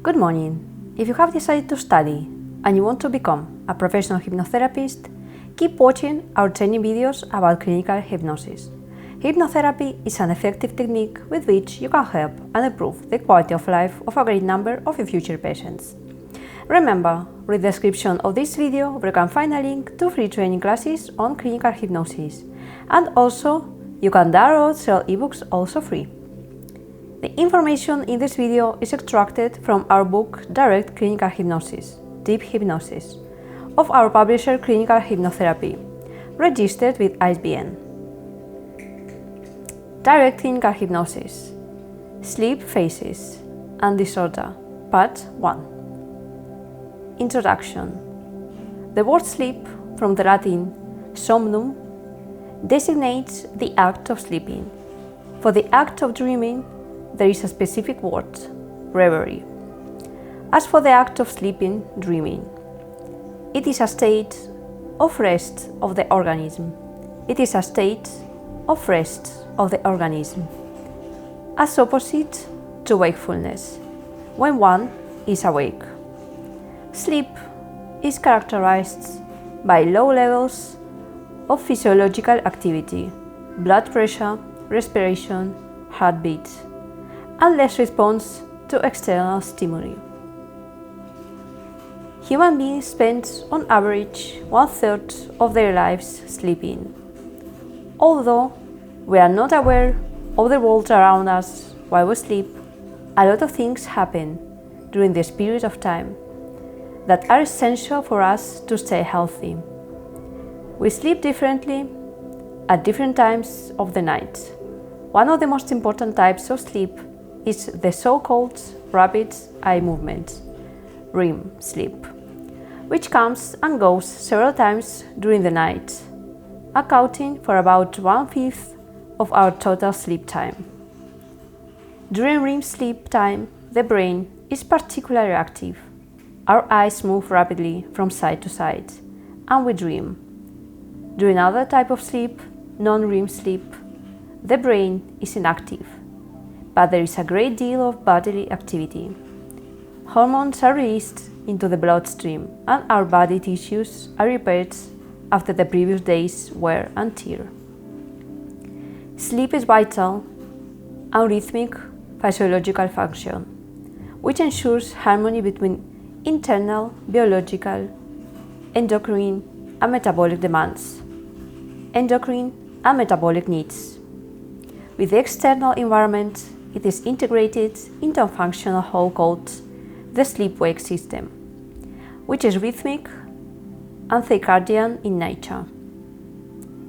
Good morning. If you have decided to study and you want to become a professional hypnotherapist, keep watching our training videos about clinical hypnosis. Hypnotherapy is an effective technique with which you can help and improve the quality of life of a great number of your future patients. Remember, read the description of this video where you can find a link to free training classes on clinical hypnosis, and also you can download several ebooks also free. The information in this video is extracted from our book Direct Clinical Hypnosis, Deep Hypnosis, of our publisher Clinical Hypnotherapy, registered with ISBN. Direct Clinical Hypnosis, Sleep Phases and Disorder, Part 1. Introduction. The word sleep, from the Latin somnum, designates the act of sleeping. For the act of dreaming, there is a specific word, reverie. As for the act of sleeping, dreaming, it is a state of rest of the organism. It is a state of rest of the organism, as opposite to wakefulness, when one is awake. Sleep is characterized by low levels of physiological activity, blood pressure, respiration, heartbeat, and less response to external stimuli. Human beings spend on average 1/3 of their lives sleeping. Although we are not aware of the world around us while we sleep, a lot of things happen during this period of time that are essential for us to stay healthy. We sleep differently at different times of the night. One of the most important types of sleep is the so-called rapid eye movement, REM sleep, which comes and goes several times during the night, accounting for about 1/5 of our total sleep time. During REM sleep time, the brain is particularly active. Our eyes move rapidly from side to side, and we dream. During another type of sleep, non-REM sleep, the brain is inactive, but there is a great deal of bodily activity. Hormones are released into the bloodstream, and our body tissues are repaired after the previous day's wear and tear. Sleep is vital and rhythmic physiological function, which ensures harmony between internal, biological, endocrine, and metabolic demands, endocrine and metabolic needs. With the external environment, it is integrated into a functional whole called the sleep-wake system, which is rhythmic and circadian in nature.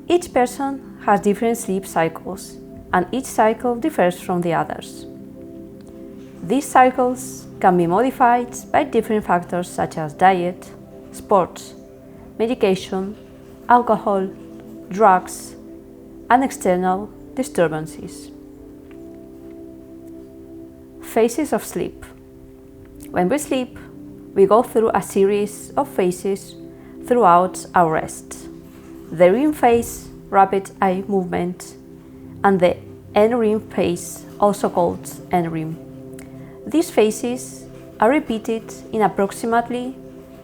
Each person has different sleep cycles, and each cycle differs from the others. These cycles can be modified by different factors such as diet, sports, medication, alcohol, drugs, and external disturbances. Phases of sleep. When we sleep, we go through a series of phases throughout our rest. The REM phase, rapid eye movement, and the NREM phase, also called NREM. These phases are repeated in approximately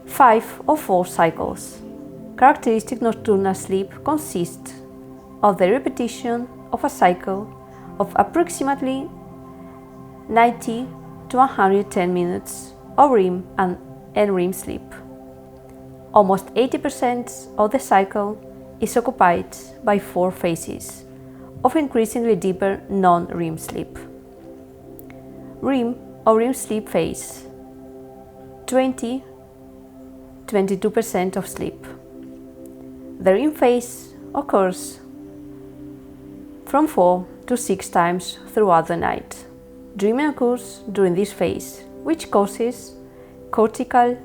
5 or 4 cycles. Characteristic nocturnal sleep consists of the repetition of a cycle of approximately 90 to 110 minutes of REM and NREM sleep. Almost 80% of the cycle is occupied by 4 phases of increasingly deeper non-REM sleep. REM or REM sleep phase, 20–22% of sleep. The REM phase occurs from 4 to 6 times throughout the night. Dreaming occurs during this phase, which causes cortical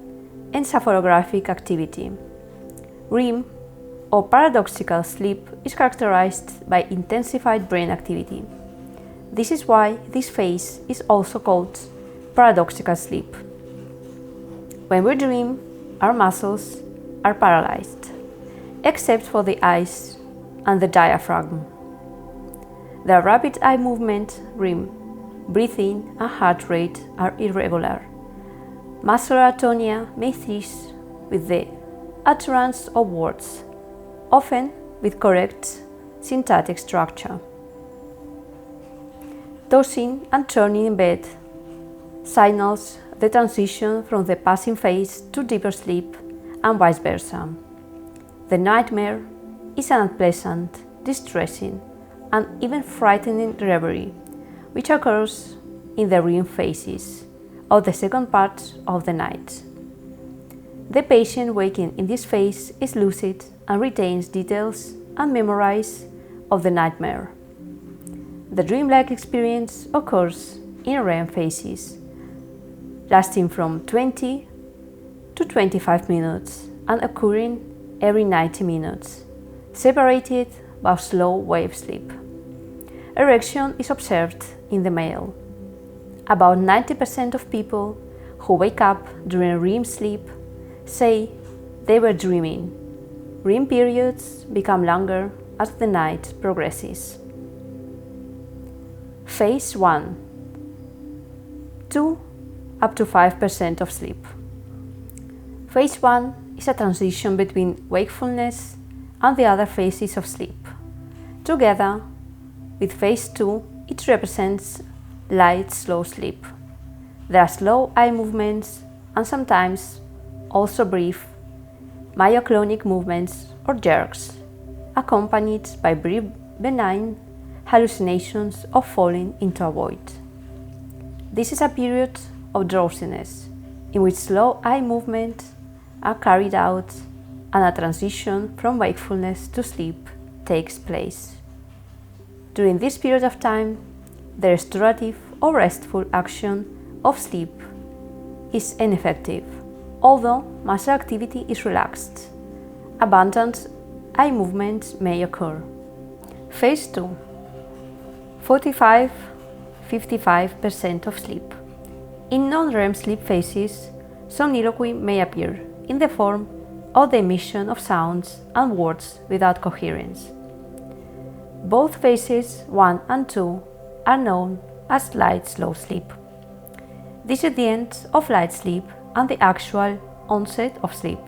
encephalographic activity. REM, or paradoxical sleep, is characterized by intensified brain activity. This is why this phase is also called paradoxical sleep. When we dream, our muscles are paralyzed, except for the eyes and the diaphragm. The rapid eye movement, REM, breathing and heart rate are irregular, Muscular atonia may cease with the utterance of words, often with correct syntactic structure. Tossing and turning in bed signals the transition from the passing phase to deeper sleep and vice versa. The nightmare is an unpleasant, distressing, and even frightening reverie, which occurs in the REM phases of the second part of the night. The patient waking in this phase is lucid and retains details and memories of the nightmare. The dreamlike experience occurs in REM phases, lasting from 20 to 25 minutes and occurring every 90 minutes, separated by slow wave sleep. Erection is observed in the male. About 90% of people who wake up during REM sleep say they were dreaming. REM periods become longer as the night progresses. Phase 1. 2 up to 5% of sleep. Phase 1 is a transition between wakefulness and the other phases of sleep. Together with Phase 2, it represents light, slow sleep. There are slow eye movements and sometimes also brief myoclonic movements or jerks, accompanied by brief benign hallucinations of falling into a void. This is a period of drowsiness in which slow eye movements are carried out and a transition from wakefulness to sleep takes place. During this period of time, the restorative or restful action of sleep is ineffective, although muscle activity is relaxed. Abundant eye movements may occur. Phase 2. 45–55% of sleep. In non-REM sleep phases, somniloquy may appear in the form of the emission of sounds and words without coherence. Both phases 1 and 2 are known as light slow sleep. This is the end of light sleep and the actual onset of sleep.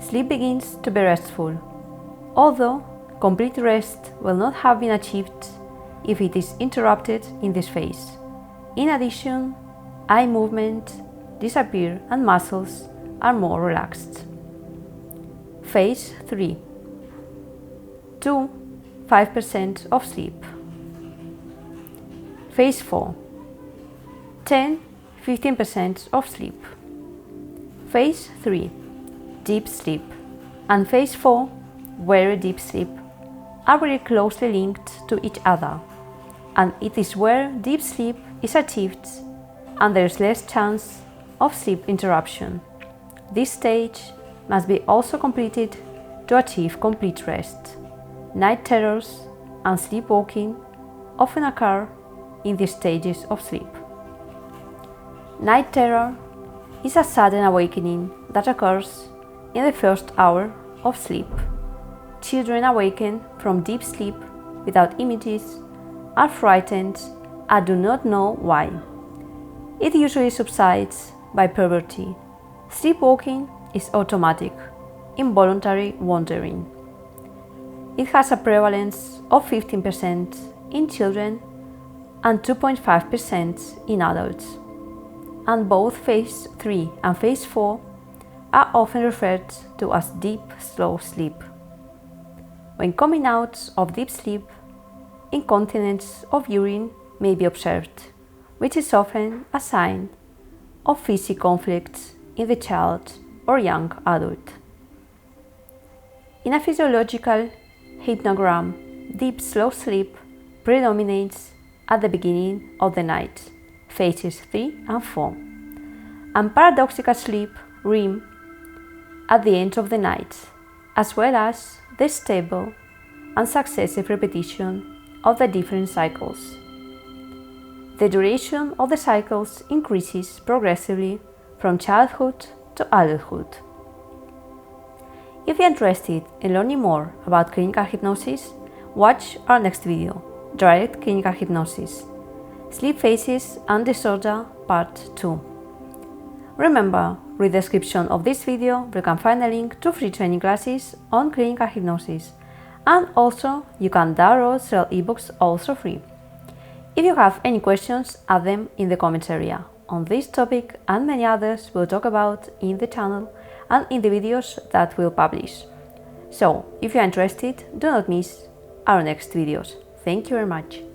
Sleep begins to be restful, although complete rest will not have been achieved if it is interrupted in this phase. In addition, eye movement disappear and muscles are more relaxed. Phase 3. 2–5% of sleep. Phase 4. 10–15% of sleep. Phase 3. Deep sleep. And Phase 4, very deep sleep, are very closely linked to each other, and it is where deep sleep is achieved and there is less chance of sleep interruption. This stage must be also completed to achieve complete rest. Night terrors and sleepwalking often occur in these stages of sleep. Night terror is a sudden awakening that occurs in the first hour of sleep. Children awaken from deep sleep without images, are frightened, and do not know why. It usually subsides by puberty. Sleepwalking is automatic, involuntary wandering. It has a prevalence of 15% in children and 2.5% in adults. And both Phase 3 and Phase 4 are often referred to as deep, slow sleep. When coming out of deep sleep, incontinence of urine may be observed, which is often a sign of physical conflict in the child or young adult. In a physiological hypnogram, deep, slow sleep predominates at the beginning of the night, Phases 3 and 4, and paradoxical sleep, REM, at the end of the night, as well as the stable and successive repetition of the different cycles. The duration of the cycles increases progressively from childhood to adulthood. If you're interested in learning more about clinical hypnosis, watch our next video, Direct Clinical Hypnosis, Sleep Phases and Disorder Part 2. Remember, read the description of this video where you can find a link to free training classes on clinical hypnosis, and also you can download several ebooks also free. If you have any questions, add them in the comments area. On this topic and many others we'll talk about in the channel and in the videos that we'll publish. So, if you're interested, do not miss our next videos. Thank you very much.